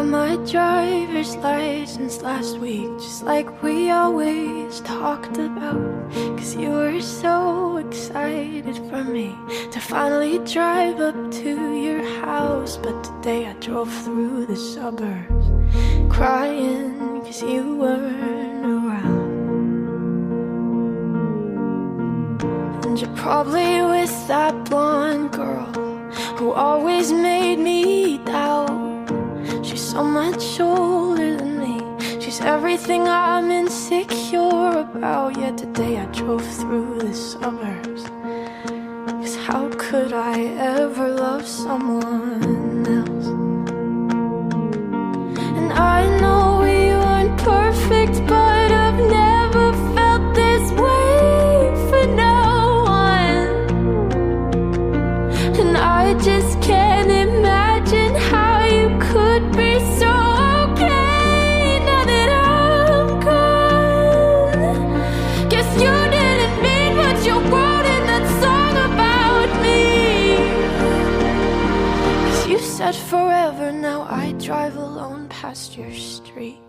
got my driver's license last week, just like we always talked about. Cause you were so excited for me to finally drive up to your house. But today I drove through the suburbs crying cause you weren't around. And you're probably with that blonde girl who always made me doubt. She's so much older than me, she's everything I'm insecure about. Yet today I drove through the suburbs, cause how could I ever love someone else? And I know we weren't perfect, but I've never felt this way for no one. And I just can't imagine how you could be so okay now that I'm gone. Guess you didn't mean what you wrote in that song about me. Cause you said forever, now I drive alone past your street.